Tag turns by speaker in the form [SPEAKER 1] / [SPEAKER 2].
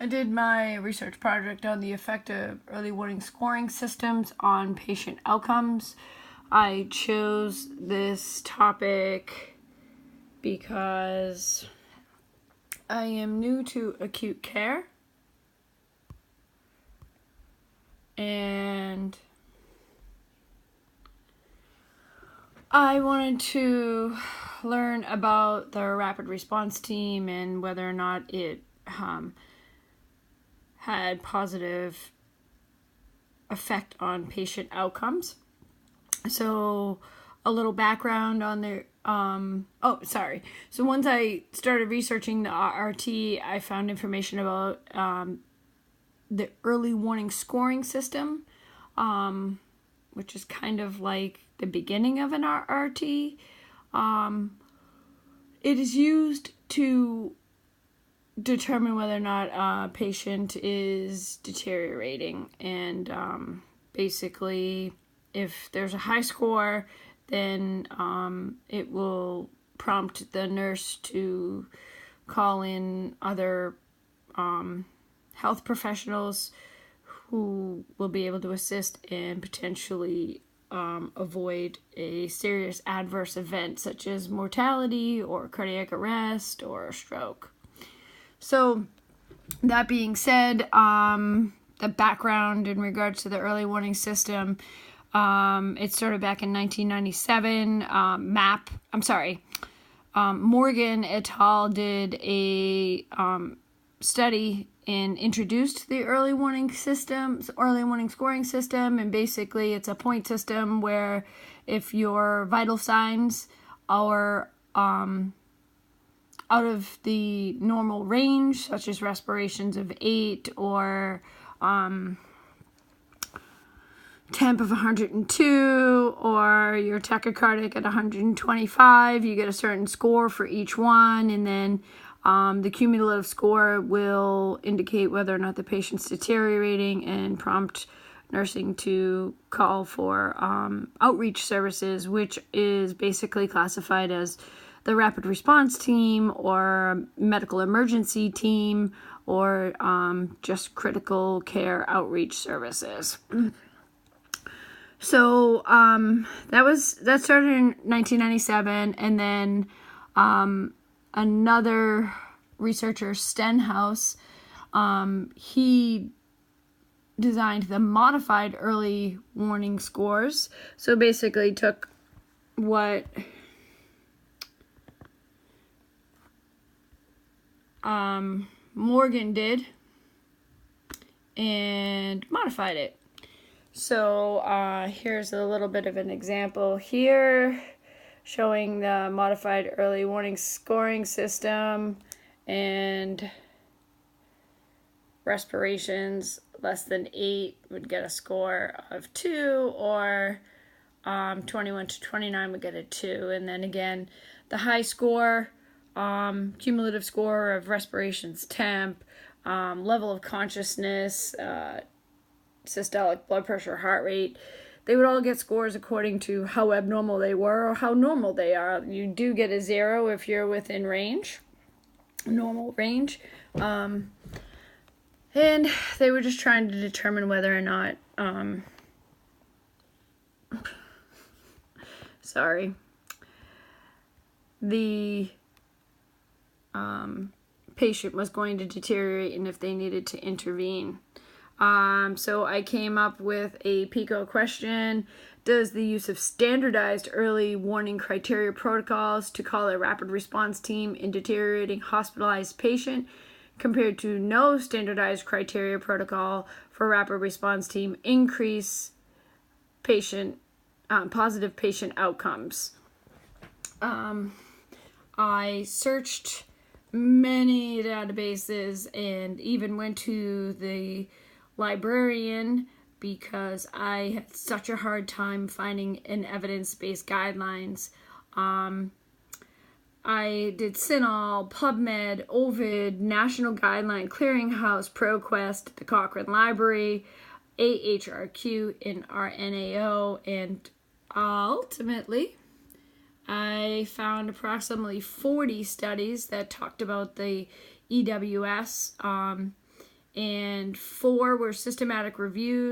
[SPEAKER 1] I did my research project on the effect of early warning scoring systems on patient outcomes. I chose this topic because I am new to acute care, and I wanted to learn about the rapid response team and whether or not it had positive effect on patient outcomes. So a little background on their So once I started researching the RT, I found information about the early warning scoring system, which is kind of like the beginning of an RT. It is used to determine whether or not a patient is deteriorating, and basically if there's a high score, then it will prompt the nurse to call in other health professionals who will be able to assist and potentially avoid a serious adverse event such as mortality or cardiac arrest or a stroke. So that being said, the background in regards to the early warning system, it started back in 1997. Morgan et al. Did a study and introduced the early warning scoring system, and basically it's a point system where if your vital signs are out of the normal range, such as respirations of 8 or temp of 102 or your tachycardic at 125, you get a certain score for each one, and then the cumulative score will indicate whether or not the patient's deteriorating and prompt nursing to call for outreach services, which is basically classified as the rapid response team or medical emergency team or just critical care outreach services. So that started in 1997, and then another researcher, Stenhouse, he designed the modified early warning scores. So basically took what Morgan did and modified it. So here's a little bit of an example here showing the modified early warning scoring system, and respirations less than 8 would get a score of 2, or 21 to 29 would get a 2. And then again, the high score, cumulative score of respirations, temp, level of consciousness, systolic blood pressure, heart rate, they would all get scores according to how abnormal they were or how normal they are. You do get a 0 if you're within range, normal range. And they were just trying to determine whether or not, the patient was going to deteriorate and if they needed to intervene. So I came up with a PICO question. Does the use of standardized early warning criteria protocols to call a rapid response team in deteriorating hospitalized patient compared to no standardized criteria protocol for rapid response team increase positive patient outcomes? I searched many databases and even went to the librarian because I had such a hard time finding an evidence-based guidelines. I did CINAHL, PubMed, Ovid, National Guideline Clearinghouse, ProQuest, the Cochrane Library, AHRQ, and RNAO, and ultimately I found approximately 40 studies that talked about the EWS, and 4 were systematic reviews.